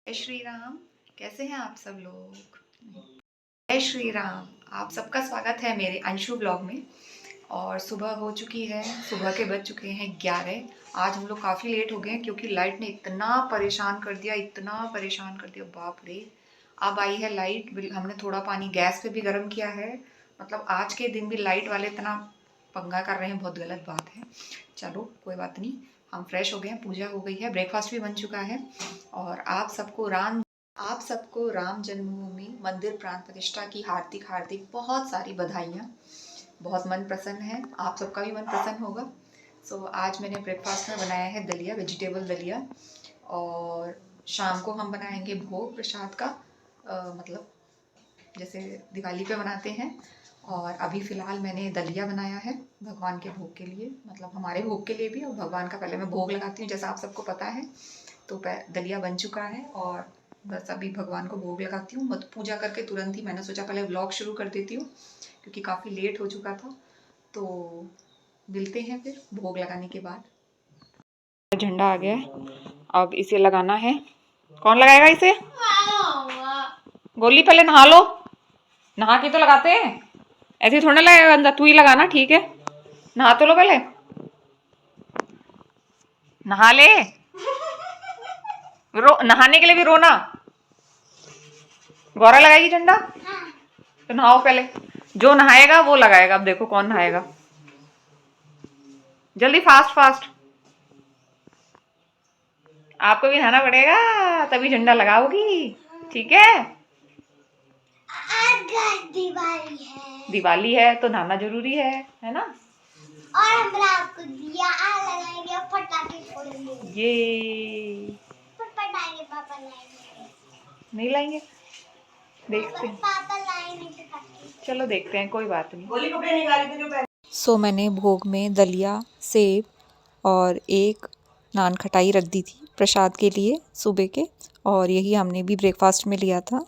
जय श्री राम। कैसे हैं आप सब लोग? जय श्री राम। आप सबका स्वागत है मेरे अंशु ब्लॉग में। और सुबह हो चुकी है, सुबह के बज चुके हैं 11। आज हम लोग काफ़ी लेट हो गए हैं क्योंकि लाइट ने इतना परेशान कर दिया, इतना परेशान कर दिया, बाप रे। अब आई है लाइट। हमने थोड़ा पानी गैस पे भी गर्म किया है। मतलब आज के दिन भी लाइट वाले इतना पंगा कर रहे हैं, बहुत गलत बात है। चलो कोई बात नहीं, हम फ्रेश हो गए हैं, पूजा हो गई है, ब्रेकफास्ट भी बन चुका है। और आप सबको राम जन्मभूमि मंदिर प्राण प्रतिष्ठा की हार्दिक हार्दिक बहुत सारी बधाइयाँ। बहुत मन प्रसन्न है, आप सबका भी मन प्रसन्न होगा। आज मैंने ब्रेकफास्ट में बनाया है दलिया, वेजिटेबल दलिया। और शाम को हम बनाएंगे भोग प्रसाद का, मतलब जैसे दिवाली पे बनाते हैं। और अभी फ़िलहाल मैंने दलिया बनाया है भगवान के भोग के लिए, मतलब हमारे भोग के लिए भी, और भगवान का पहले मैं भोग लगाती हूँ जैसा आप सबको पता है। तो दलिया बन चुका है और बस अभी भगवान को भोग लगाती हूँ। मत पूजा करके तुरंत ही मैंने सोचा पहले व्लॉग शुरू कर देती हूँ क्योंकि काफ़ी लेट हो चुका था। तो मिलते हैं फिर भोग लगाने के बाद। झंडा आ गया है, अब इसे लगाना है। कौन लगाएगा इसे? गोली पहले नहा लो, नहा के तो लगाते हैं, ऐसे थोड़ा लगेगा अंदर। तू ही लगाना, ठीक है? नहा तो लो पहले, नहा ले। नहाने के लिए भी रोना। गौरा लगाएगी झंडा? तो नहाओ पहले, जो नहाएगा वो लगाएगा। अब देखो कौन नहाएगा, जल्दी फास्ट फास्ट। आपको भी नहाना पड़ेगा तभी झंडा लगाओगी, ठीक है? आज दिवाली है तो नहाना जरूरी है ना? और हम रात को दिया लगाएंगे, पटाखे फोड़ेंगे। ये पापा लाएंगे नहीं लाएंगे, देखते हैं। पापा लाएंगे, चलो देखते हैं, कोई बात नहीं। गोली कपड़े निकाली थी जो पहन। मैंने भोग में दलिया, सेब और एक नान खटाई रख दी थी प्रसाद के लिए सुबह के, और यही हमने भी ब्रेकफास्ट में लिया था।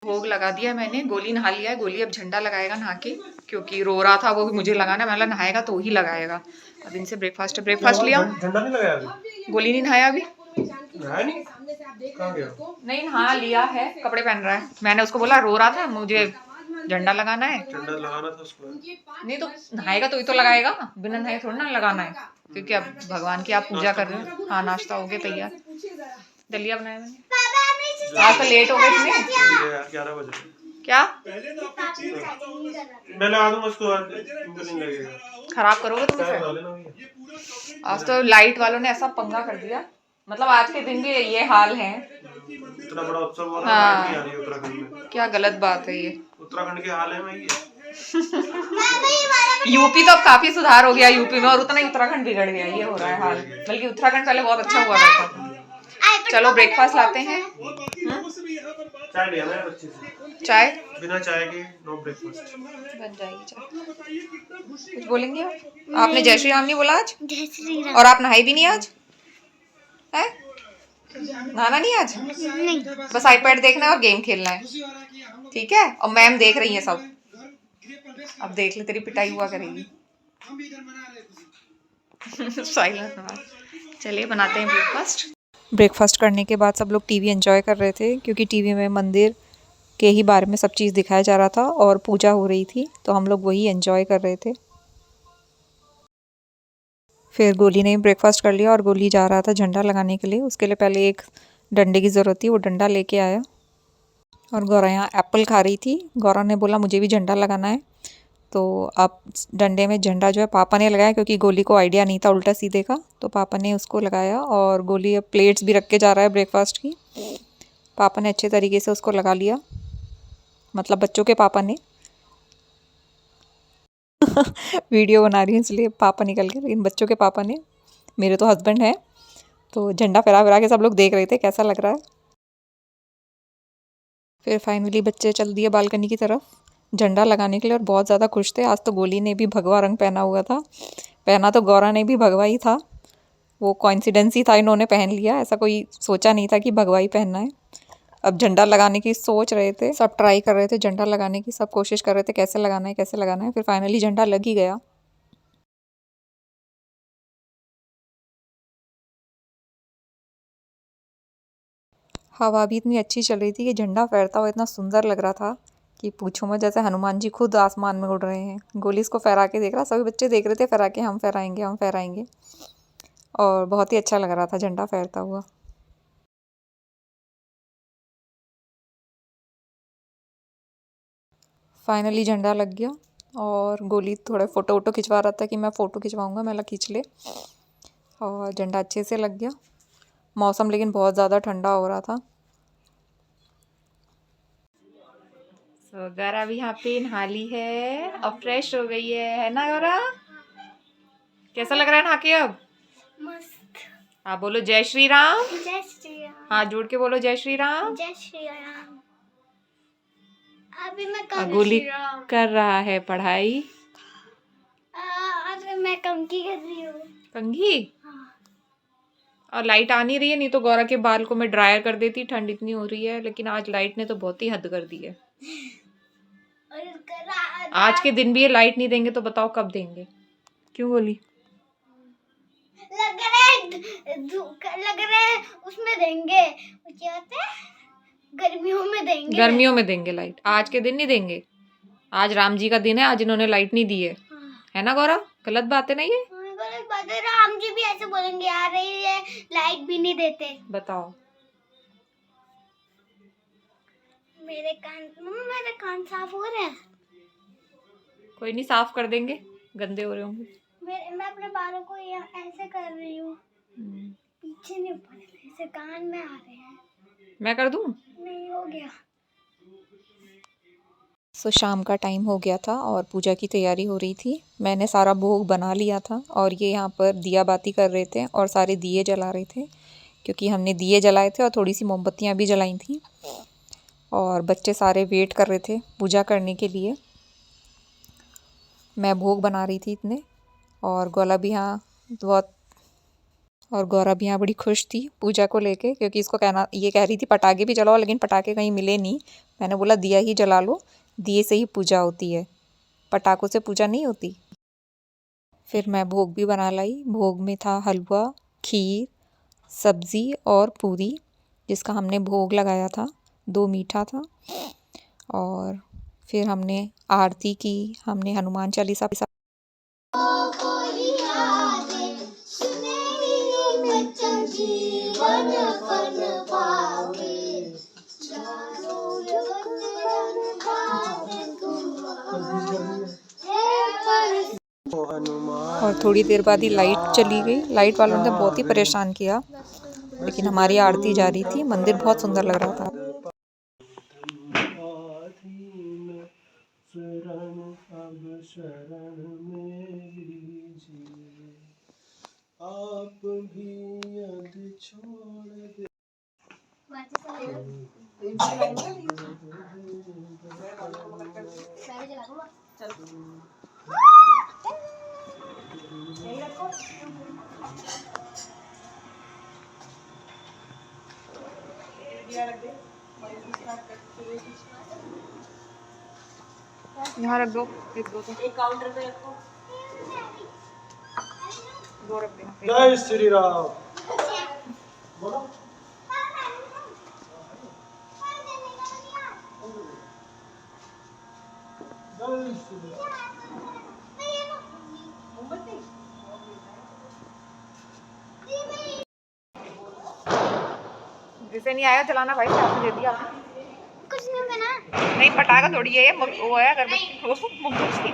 भोग लगा दिया मैंने, गोली नहा लिया है। गोली अब झंडा लगाएगा नहा के, क्योंकि रो रहा था वो भी मुझे लगाना, मतलब नहाएगा तो ही लगाएगा। अब इनसे ब्रेकफास्ट लिया। झंडा नहीं लगाया अभी? गोली नहीं नहाया अभी, नहाया नहीं? कहाँ गया? नहीं नहा लिया है, कपड़े पहन रहा है। मैंने उसको बोला, रो रहा था, मुझे झंडा लगाना है। झंडा लगाना था उसको। नहीं तो नहाएगा तो ही तो लगाएगा, बिना नहाए थोड़ा ना लगाना है, क्योंकि अब भगवान की आप पूजा कर रहे हो। हाँ नाश्ता हो गया तैयार, दलिया बनाया मैंने। आज तो लेट हो गए इसमें। 11 बजे क्या मैं लगा दूंगा उसको, नहीं लगेगा। खराब करोगे तुम इसे? आज तो लाइट वालों ने ऐसा पंगा कर दिया, मतलब आज के दिन भी ये हाल है। इतना बड़ा उत्सव हो रहा है, लाइट नहीं आ रही है उत्तराखंड में। क्या गलत बात है ये। उत्तराखंड के हाल है भाई ये। यूपी तो अब काफी सुधार हो गया यूपी में, और उतना ही उत्तराखंड बिगड़ गया, ये हो रहा है हाल। बल्कि उत्तराखंड पहले बहुत अच्छा हुआ करता था। चलो ब्रेकफास्ट लाते हैं। चाय लिया मैं बच्चे से। चाय बिना चाय के नो ब्रेकफास्ट। बन जाएगी चाय। कुछ बोलेंगे आप? आपने जय श्री राम नहीं बोला आज? जय श्री राम। और आप नहाई भी नहीं आज है? नहाना नहीं आज? नहीं। बस आईपैड देखना है और गेम खेलना है, ठीक है? और मैम देख रही है सब, अब देख ले तेरी पिटाई हुआ करेगी। साइलेंट। चलिए बनाते हैं ब्रेकफास्ट। ब्रेकफास्ट करने के बाद सब लोग टीवी एंजॉय कर रहे थे, क्योंकि टीवी में मंदिर के ही बारे में सब चीज़ दिखाया जा रहा था और पूजा हो रही थी, तो हम लोग वही एंजॉय कर रहे थे। फिर गोली ने ब्रेकफास्ट कर लिया और गोली जा रहा था झंडा लगाने के लिए। उसके लिए पहले एक डंडे की ज़रूरत थी, वो डंडा लेके आया। और गौरा यहाँ एप्पल खा रही थी। गौरा ने बोला मुझे भी झंडा लगाना है, तो अब डंडे में झंडा जो है पापा ने लगाया, क्योंकि गोली को आइडिया नहीं था उल्टा सीधे का, तो पापा ने उसको लगाया। और गोली अब प्लेट्स भी रख के जा रहा है ब्रेकफास्ट की। पापा ने अच्छे तरीके से उसको लगा लिया, मतलब बच्चों के पापा ने। वीडियो बना रही हूँ इसलिए पापा निकल गए, लेकिन बच्चों के पापा ने, मेरे तो हस्बैंड हैं। तो झंडा फहरा फहरा के सब लोग देख रहे थे कैसा लग रहा है। फिर फाइनली बच्चे चल दिए बालकनी की तरफ झंडा लगाने के लिए, और बहुत ज़्यादा खुश थे। आज तो गोली ने भी भगवा रंग पहना हुआ था, पहना तो गौरा ने भी भगवा ही था। वो कॉइंसिडेंस ही था, इन्होंने पहन लिया, ऐसा कोई सोचा नहीं था कि भगवा ही पहनना है। अब झंडा लगाने की सोच रहे थे, सब ट्राई कर रहे थे झंडा लगाने की, सब कोशिश कर रहे थे कैसे लगाना है कैसे लगाना है। फिर फाइनली झंडा लग ही गया। हवा भी इतनी अच्छी चल रही थी कि झंडा फहरता हुआ इतना सुंदर लग रहा था कि पूछो मत, जैसे हनुमान जी खुद आसमान में उड़ रहे हैं। गोली इसको फहरा के देख रहा, सभी बच्चे देख रहे थे फहरा के, हम फहराएंगे हम फहराएंगे। और बहुत ही अच्छा लग रहा था झंडा फहरता हुआ। फाइनली झंडा लग गया और गोली थोड़े फ़ोटो वोटो खिंचवा रहा था कि मैं फ़ोटो खिंचवाऊंगा, मैं खींच ले। और झंडा अच्छे से लग गया। मौसम लेकिन बहुत ज़्यादा ठंडा हो रहा था। गौरा भी यहाँ पे नहा ली है और फ्रेश हो गई है ना गौरा? कैसा लग रहा है नहा के अब? मस्त। हाँ बोलो जय श्री राम। जय श्री राम। हाथ जोड़ के बोलो जय श्री राम। जय श्री राम। अभी मैं गोली कर रहा है पढ़ाई। अभी मैं कंघी कर रही हूँ। कंघी? हाँ। और लाइट आ नहीं रही है, नहीं तो गौरा के बाल को मैं ड्रायर कर देती, ठंड इतनी हो रही है। लेकिन आज लाइट ने तो बहुत ही हद कर दी है। आज के दिन भी ये लाइट नहीं देंगे तो बताओ कब देंगे? क्यों गोली? लग रहा है उसमें देंगे, क्या होता है, गर्मियों में देंगे। गर्मियों में देंगे लाइट, आज के दिन नहीं देंगे। आज राम जी का दिन है, आज इन्होंने लाइट नहीं दी है। है ना गौरा? गलत बात है ना ये? गलत बात है। राम जी भी ऐसे बोलेंगे, आ रही है लाइट भी नहीं देते। बताओ। मेरे कान साफ हो रहे हैं। कोई नहीं, साफ कर देंगे, गंदे हो रहे होंगे। मैं अपने बालों को ऐसे कर रही हूँ, पीछे नहीं ऊपर, ऐसे कान में आ रहे हैं। मैं कर दूं? नहीं, हो गया। शाम का टाइम हो गया था और पूजा की तैयारी हो रही थी। मैंने सारा भोग बना लिया था और ये यहाँ पर दिया बाती कर रहे थे और सारे दिए जला रहे थे, क्योंकि हमने दिए जलाए थे और थोड़ी सी मोमबत्तियाँ भी जलाई थी। और बच्चे सारे वेट कर रहे थे पूजा करने के लिए। मैं भोग बना रही थी इतने, और गौरा भी यहाँ बड़ी खुश थी पूजा को लेके, क्योंकि इसको ये कह रही थी पटाखे भी जलाओ, लेकिन पटाखे कहीं मिले नहीं। मैंने बोला दिया ही जला लो, दिए से ही पूजा होती है, पटाखों से पूजा नहीं होती। फिर मैं भोग भी बना लाई। भोग में था हलवा, खीर, सब्ज़ी और पूरी, जिसका हमने भोग लगाया था। 2 मीठा था। और फिर हमने आरती की, हमने हनुमान चालीसा और थोड़ी देर बाद ही लाइट चली गई। लाइट वालों ने बहुत ही परेशान किया, लेकिन हमारी आरती जा रही थी। मंदिर बहुत सुंदर लग रहा था। आप भी यदि छोड़ दे। यहाँ रख दो, एक काउंटर पे रखो, 2 रख देना। जय श्री राम। बोलो। जय श्री राम। जिसे नहीं आया चलाना भाई, आपने दे दिया। कुछ नहीं बना। नहीं, पटाखा थोड़ी है, वो है अगरबत्ती, वो मोमबत्ती।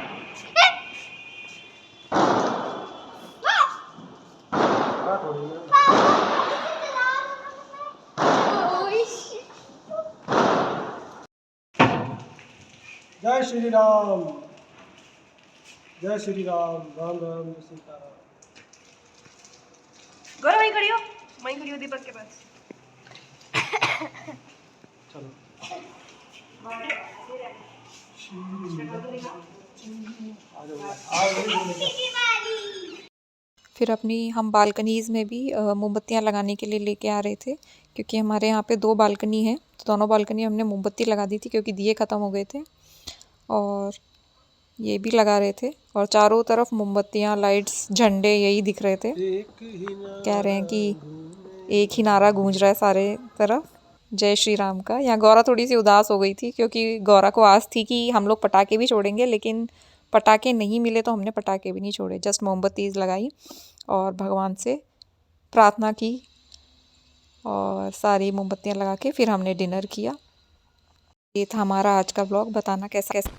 जय श्री राम। जय श्री राम। राम राम सीताराम। गौरव वहीं खड़ी हो दीपक के पास। चलो। फिर अपनी हम बालकनीज़ में भी मोमबत्तियाँ लगाने के लिए लेके आ रहे थे, क्योंकि हमारे यहाँ पे 2 बालकनी है, तो दोनों बालकनी हमने मोमबत्ती लगा दी थी, क्योंकि दिए ख़त्म हो गए थे। और ये भी लगा रहे थे, और चारों तरफ मोमबत्तियाँ, लाइट्स, झंडे यही दिख रहे थे। कह रहे हैं कि एक ही नारा गूंज रहा है सारे तरफ, जय श्री राम का। यहाँ गौरा थोड़ी सी उदास हो गई थी क्योंकि गौरा को आस थी कि हम लोग पटाखे भी छोड़ेंगे, लेकिन पटाखे नहीं मिले तो हमने पटाखे भी नहीं छोड़े। जस्ट मोमबत्तीज लगाई और भगवान से प्रार्थना की और सारी मोमबत्तियाँ लगा के फिर हमने डिनर किया। ये था हमारा आज का व्लॉग। बताना कैसा कैसा